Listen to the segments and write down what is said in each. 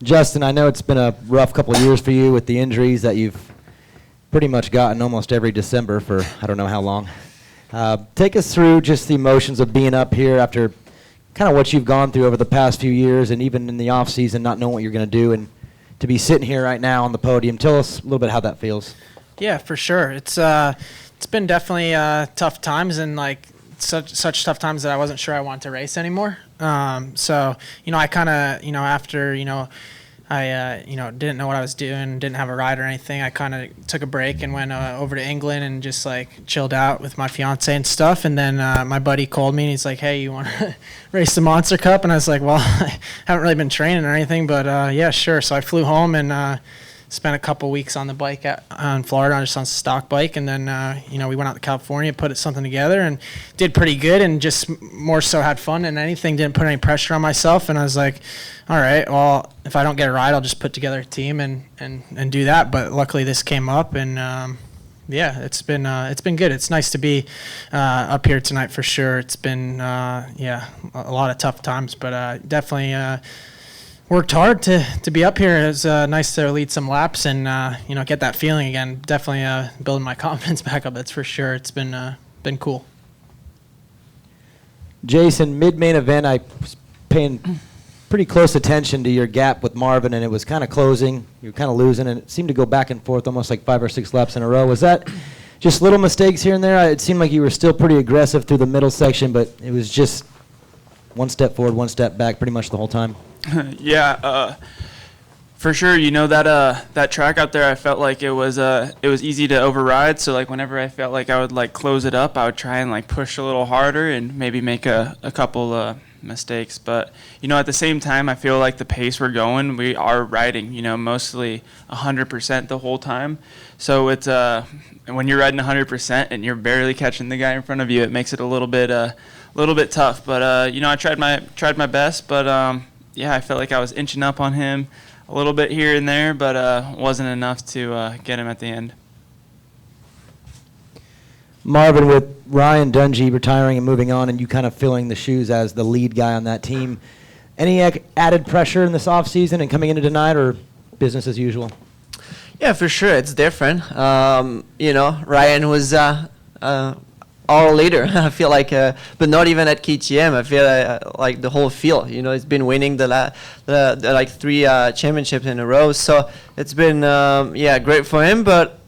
Justin, I know it's been a rough couple of years for you with the injuries that you've pretty much gotten almost every December for I don't know how long. Take us through just the emotions of being up here after kind of what you've gone through over the past few years and even in the off season, not knowing what you're going to do, and to be sitting here right now on the podium. Tell us a little bit how that feels. Yeah, for sure. It's been definitely tough times, and like such tough times that I wasn't sure I wanted to race anymore. So I kind of after I didn't know what I was doing, didn't have a ride or anything. I kind of took a break and went over to England and just like chilled out with my fiance and stuff. And then my buddy called me and he's like, "Hey, you want to race the Monster Cup?" And I was like, "Well, I haven't really been training or anything, but yeah, sure." So I flew home and spent a couple weeks on the bike in Florida, just on a stock bike, and then we went out to California, put something together, and did pretty good, and just more so had fun than anything. Didn't put any pressure on myself, and I was like, all right, well, if I don't get a ride, I'll just put together a team and do that. But luckily, this came up, and yeah, it's been good. It's nice to be up here tonight for sure. It's been a lot of tough times, but definitely. Worked hard to be up here. It was nice to lead some laps and get that feeling again. Definitely building my confidence back up. That's for sure. It's been cool. Jason, mid-main event, I was paying pretty close attention to your gap with Marvin, and it was kind of closing. You were kind of losing, and it seemed to go back and forth almost like 5 or 6 laps in a row. Was that just little mistakes here and there? It seemed like you were still pretty aggressive through the middle section, but it was just one step forward, one step back pretty much the whole time. Yeah, for sure. That track out there, I felt like it was easy to override. So like whenever I felt like I would like close it up, I would try and like push a little harder and maybe make a couple mistakes. But at the same time, I feel like the pace we're going, we are riding. Mostly 100% the whole time. So it's when you're riding 100% and you're barely catching the guy in front of you, it makes it a little bit tough. But I tried my best, but. Yeah, I felt like I was inching up on him a little bit here and there, but wasn't enough to get him at the end. Marvin, with Ryan Dungey retiring and moving on and you kind of filling the shoes as the lead guy on that team, any added pressure in this offseason and coming into tonight, or business as usual? Yeah, for sure. It's different. Ryan was our leader. I feel like, but not even at KTM. I feel like the whole field. He's been winning the 3 championships in a row. So it's been great for him. But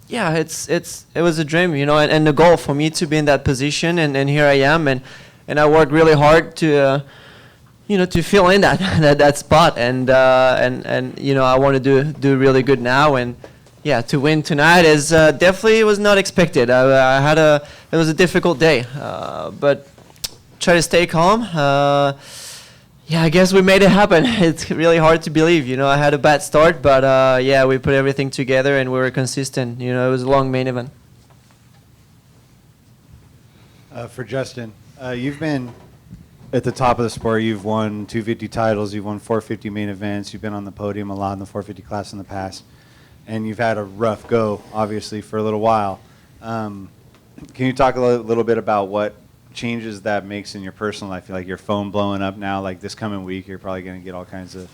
yeah, it was a dream, and the goal for me to be in that position. And here I am, and I worked really hard to fill in that spot. And I want to do really good now. And yeah, to win tonight is definitely was not expected. It was a difficult day, but try to stay calm. I guess we made it happen. It's really hard to believe. I had a bad start, but we put everything together and we were consistent. It was a long main event. For Justin, you've been at the top of the sport. You've won 250 titles. You've won 450 main events. You've been on the podium a lot in the 450 class in the past. And you've had a rough go, obviously, for a little while. Can you talk a little bit about what changes that makes in your personal life? Like your phone blowing up now, like this coming week, you're probably going to get all kinds of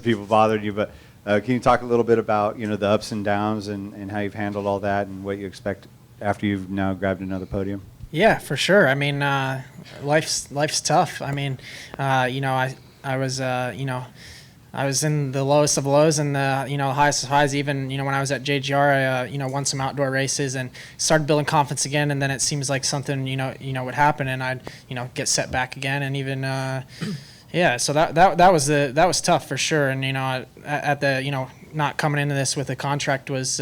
people bothering you. But can you talk a little bit about the ups and downs and how you've handled all that and what you expect after you've now grabbed another podium? Yeah, for sure. I mean, life's tough. I mean, I was in the lowest of lows and the highest of highs. Even when I was at JGR, I won some outdoor races and started building confidence again. And then it seems like something would happen, and I'd get set back again. And even so that was tough for sure. And at the not coming into this with a contract was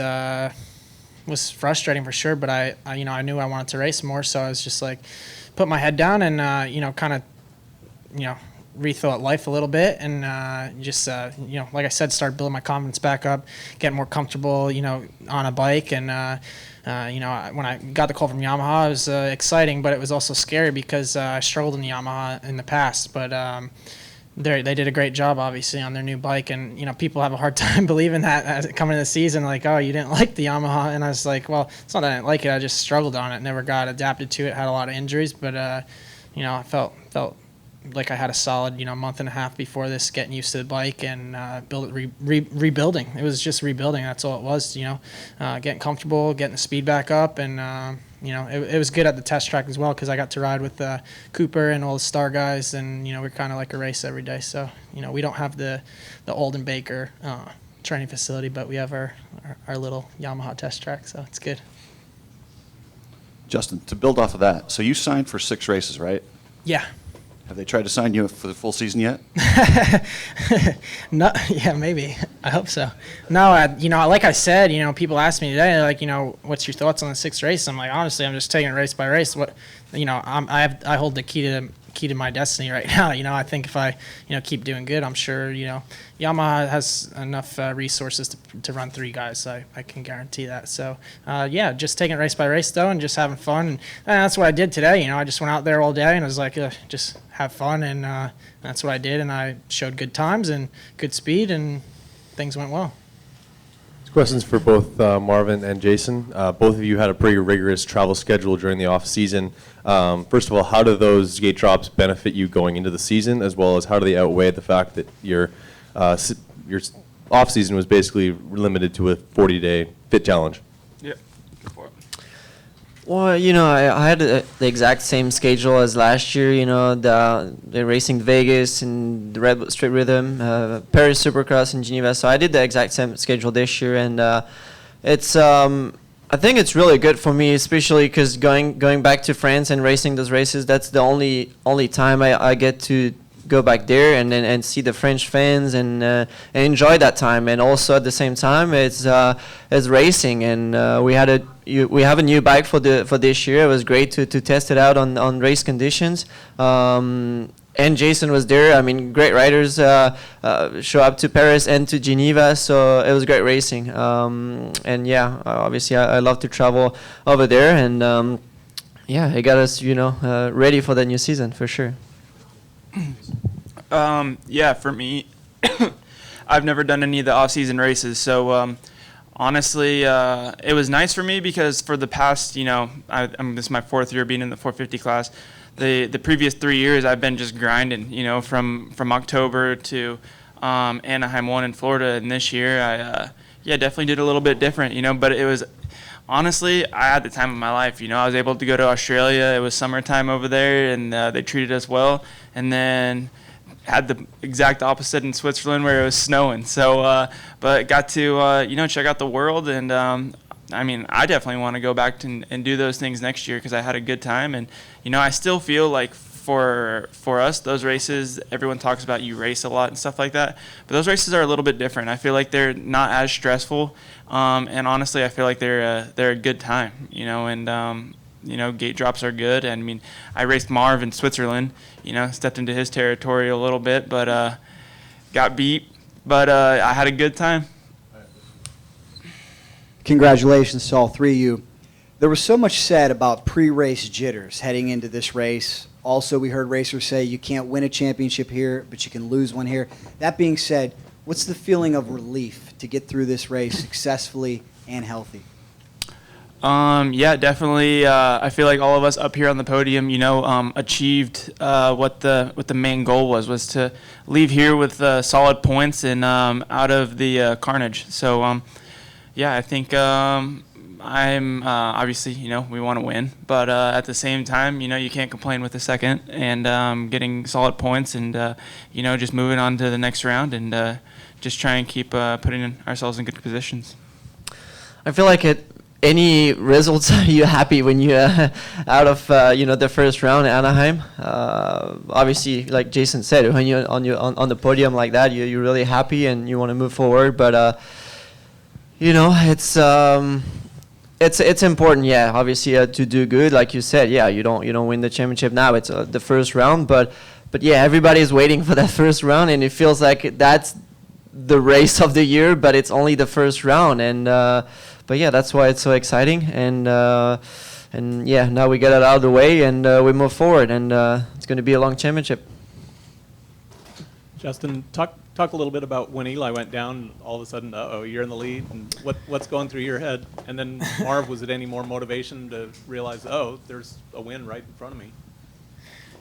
frustrating for sure. But I knew I wanted to race more, so I was just like put my head down and kind of rethought life a little bit, and like I said, started building my confidence back up, getting more comfortable on a bike. And when I got the call from Yamaha, it was exciting, but it was also scary because I struggled in the Yamaha in the past. But they did a great job, obviously, on their new bike. And people have a hard time believing that coming into the season, like, oh, you didn't like the Yamaha. And I was like, well, it's not that I didn't like it, I just struggled on it, never got adapted to it, had a lot of injuries. But I felt like I had a solid, month and a half before this, getting used to the bike and rebuilding. It was just rebuilding. That's all it was, getting comfortable, getting the speed back up. And, it was good at the test track as well because I got to ride with Cooper and all the star guys. And, we're kind of like a race every day. So, we don't have the Olden Baker training facility, but we have our little Yamaha test track. So it's good. Justin, to build off of that, so you signed for 6 races, right? Yeah. Have they tried to sign you for the full season yet? No, yeah, maybe. I hope so. No, like I said, people ask me today, like, what's your thoughts on the 6th race? I'm like, honestly, I'm just taking it race by race. What, I hold the key to my destiny right now. I think if I, keep doing good, I'm sure, Yamaha has enough resources to run 3 guys. So I can guarantee that. So, yeah, just taking it race by race, though, and just having fun. And that's what I did today. I just went out there all day and I was like, just have fun. And that's what I did. And I showed good times and good speed, and things went well. This question's for both Marvin and Jason. Both of you had a pretty rigorous travel schedule during the off season. First of all, how do those gate drops benefit you going into the season, as well as how do they outweigh the fact that your off season was basically limited to a 40-day fit challenge? Yep. Go for it. Well, I had the exact same schedule as last year. The racing Vegas and the Red Bull Street Rhythm, Paris Supercross in Geneva. So I did the exact same schedule this year, and it's I think it's really good for me, especially because going back to France and racing those races, that's the only time I get to go back there and see the French fans and enjoy that time. And also at the same time, it's racing, and we have a new bike for this year. It was great to test it out on race conditions. And Jason was there. I mean, great riders show up to Paris and to Geneva, so it was great racing. And yeah, obviously I love to travel over there, and yeah, it got us ready for the new season for sure. Yeah, for me, I've never done any of the off-season races, so honestly, it was nice for me because for the past, this is my 4th year being in the 450 class. The previous 3 years, I've been just grinding, from October to Anaheim 1 in Florida, and this year I definitely did a little bit different, but it was. Honestly, I had the time of my life. I was able to go to Australia. It was summertime over there, and they treated us well. And then had the exact opposite in Switzerland where it was snowing. So, but got to, check out the world. And, I definitely want to go back and do those things next year because I had a good time. And, I still feel like for us, those races, everyone talks about you race a lot and stuff like that. But those races are a little bit different. I feel like they're not as stressful. And honestly, I feel like they're a good time, and gate drops are good. And I raced Marv in Switzerland, stepped into his territory a little bit, but got beat. But I had a good time. Congratulations to all 3 of you. There was so much said about pre-race jitters heading into this race. Also, we heard racers say you can't win a championship here, but you can lose one here. That being said, what's the feeling of relief to get through this race successfully and healthy? Yeah, definitely. I feel like all of us up here on the podium, achieved what the main goal was to leave here with solid points and out of the carnage. So, yeah, I think I'm obviously, we want to win, but at the same time, you can't complain with the second and getting solid points and, just moving on to the next round and just try and keep putting ourselves in good positions. I feel like any results, are you happy when you're out of the first round at Anaheim? Obviously, like Jason said, when you're on the podium like that, you're really happy and you want to move forward. But it's important, yeah. Obviously, to do good, like you said, yeah. You don't win the championship now. It's the first round, but yeah, everybody's waiting for that first round, and it feels like that's the race of the year, but it's only the first round, and but yeah, that's why it's so exciting, and yeah, now we get it out of the way, and we move forward, and it's going to be a long championship. Justin, talk a little bit about when Eli went down. All of a sudden, you're in the lead, and what's going through your head? And then Marv, was it any more motivation to realize, there's a win right in front of me?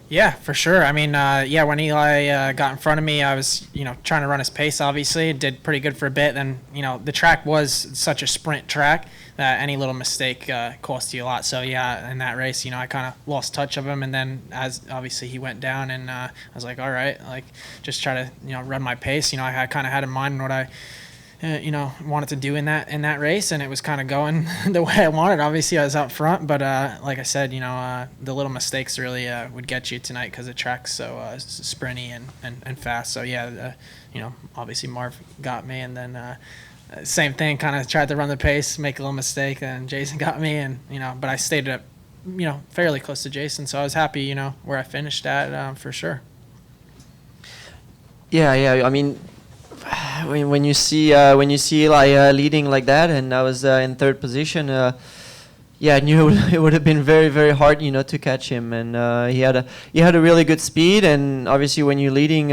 Yeah, for sure. I mean, yeah, when Eli got in front of me, I was, trying to run his pace, obviously. Did pretty good for a bit. Then, the track was such a sprint track that any little mistake cost you a lot. So, yeah, in that race, I kind of lost touch of him. And then as obviously he went down, and I was like, all right, like just try to, run my pace. I kind of had in mind what I wanted to do in that race, and it was kind of going the way I wanted. Obviously, I was out front, but like I said, the little mistakes really would get you tonight because the track's so sprinty and fast. So yeah, obviously Marv got me, and then same thing, kind of tried to run the pace, make a little mistake, and Jason got me, and but I stayed up, fairly close to Jason, so I was happy, where I finished at for sure. Yeah. I mean, when you see Eli leading like that, and I was in third position, I knew it would have been very, very hard, to catch him. And he had a really good speed, and obviously when you're leading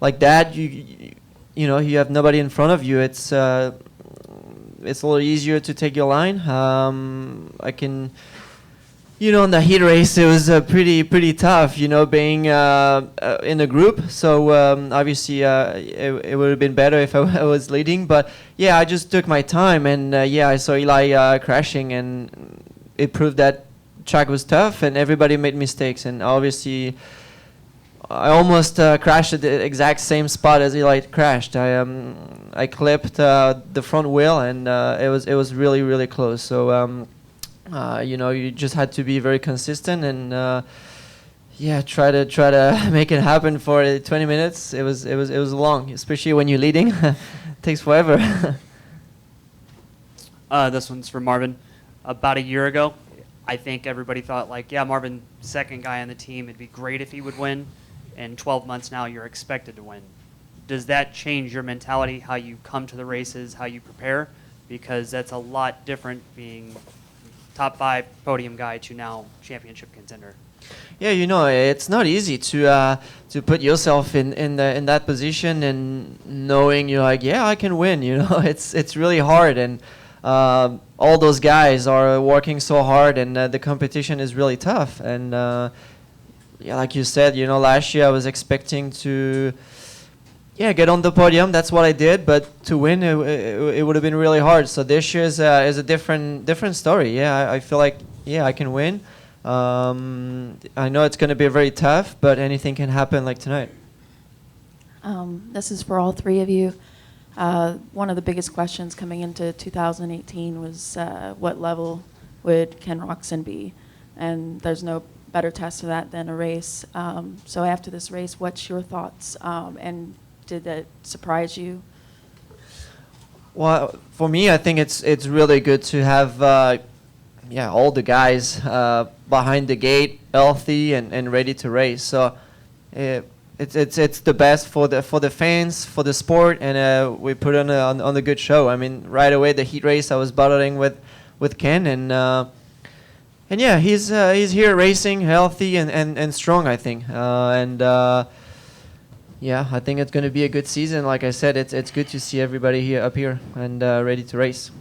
like that, you have nobody in front of you. It's a little easier to take your line. I can. In the heat race, it was pretty tough, being in a group. So obviously, it would have been better if I was leading. But yeah, I just took my time, and I saw Eli crashing, and it proved that track was tough, and everybody made mistakes. And obviously, I almost crashed at the exact same spot as Eli crashed. I clipped the front wheel, and it was really, really close. So. You just had to be very consistent and try to make it happen for 20 minutes. It was long, especially when you're leading. It takes forever. This one's for Marvin. About a year ago, I think everybody thought Marvin, second guy on the team, it'd be great if he would win. In 12 months now, you're expected to win. Does that change your mentality, how you come to the races, how you prepare? Because that's a lot different being top 5 podium guy to now championship contender. Yeah, it's not easy to put yourself in that position and knowing you're like, I can win. It's really hard, and all those guys are working so hard, and the competition is really tough. And like you said, last year I was expecting to. Get on the podium. That's what I did, but to win, it would have been really hard. So this year is a different story. Yeah, I feel like I can win. I know it's going to be very tough, but anything can happen like tonight. This is for all three of you. One of the biggest questions coming into 2018 was what level would Ken Roczen be? And there's no better test of that than a race. So after this race, what's your thoughts? And did that surprise you? Well, for me, I think it's really good to have all the guys behind the gate, healthy and ready to race. So it's the best for the fans, for the sport, and we put on a good show. I mean, right away the heat race, I was battling with Ken, and he's here racing, healthy and strong, I think, I think it's going to be a good season. Like I said, it's good to see everybody up here and ready to race.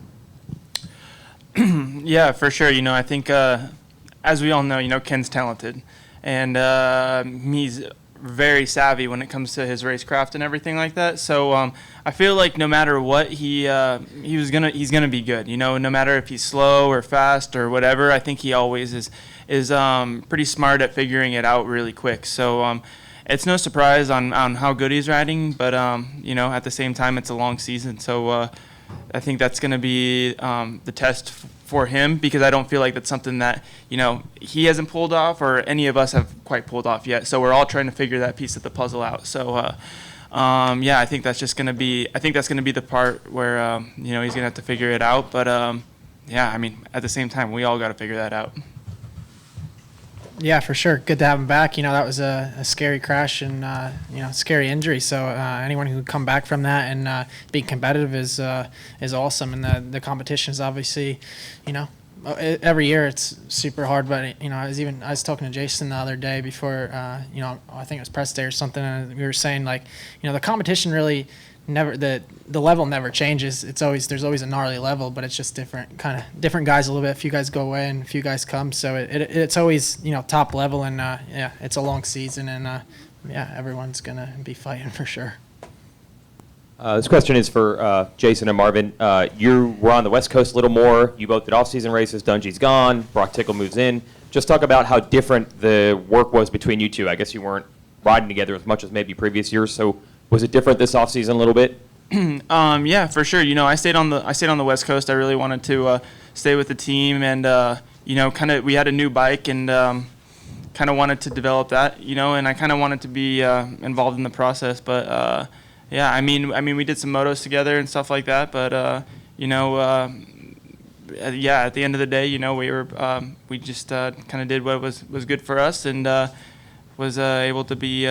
Yeah, for sure. I think as we all know, Ken's talented, and he's very savvy when it comes to his racecraft and everything like that. So I feel like no matter what, he's gonna be good. No matter if he's slow or fast or whatever. I think he always is pretty smart at figuring it out really quick. So. It's no surprise on how good he's riding, but at the same time, it's a long season. So I think that's going to be the test for him, because I don't feel like that's something that he hasn't pulled off or any of us have quite pulled off yet. So we're all trying to figure that piece of the puzzle out. So I think that's just going to be the part where he's going to have to figure it out. But at the same time, we all got to figure that out. Yeah, for sure. Good to have him back. That was a scary crash and, scary injury. So anyone who would come back from that and be competitive is awesome. And the competition is obviously, every year it's super hard. But, I was talking to Jason the other day before, I think it was press day or something. And we were saying, the competition really the level never changes. There's always a gnarly level, but it's just different guys a little bit. A few guys go away and a few guys come, so it's always top level, and it's a long season, and everyone's gonna be fighting for sure. This question is for Jason and Marvin. You were on the West Coast a little more. You both did off-season races. Dungey's gone. Brock Tickle moves in. Just talk about how different the work was between you two. I guess you weren't riding together as much as maybe previous years. So was it different this off-season a little bit? Yeah, for sure. I stayed on the West Coast. I really wanted to stay with the team, and we had a new bike, and kind of wanted to develop that. And I kind of wanted to be involved in the process, but. Yeah, I mean, we did some motos together and stuff like that, but at the end of the day, we just kind of did what was good for us, and was able to be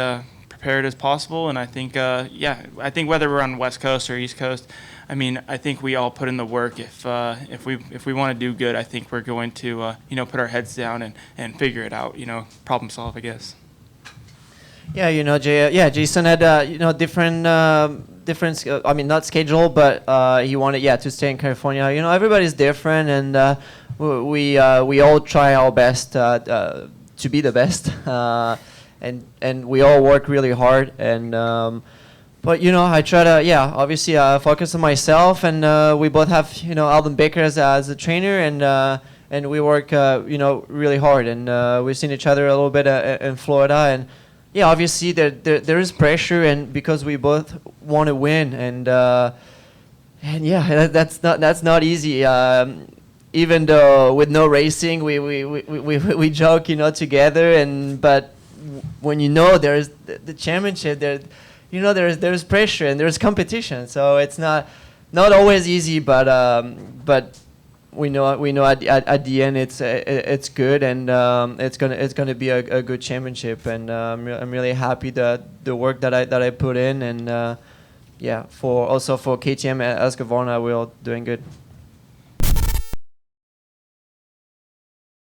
prepared as possible. And I think, I think whether we're on West Coast or East Coast, I think we all put in the work. If we want to do good, I think we're going to put our heads down and figure it out. Problem solve, I guess. Yeah, Jason had different not schedule, but he wanted to stay in California. Everybody's different, and we all try our best to be the best, and we all work really hard. And but I try to obviously focus on myself, and we both have Alden Baker as a trainer, and we work really hard, and we've seen each other a little bit in Florida, and. Yeah, obviously there is pressure, and because we both want to win, and that's not easy. Even though with no racing, we joke together, but when there's the championship, there's pressure and there's competition, so it's not always easy, but. We know at the end it's good, and it's gonna be a good championship, and I'm really happy that the work that I put in, and for KTM and Husqvarna we're all doing good.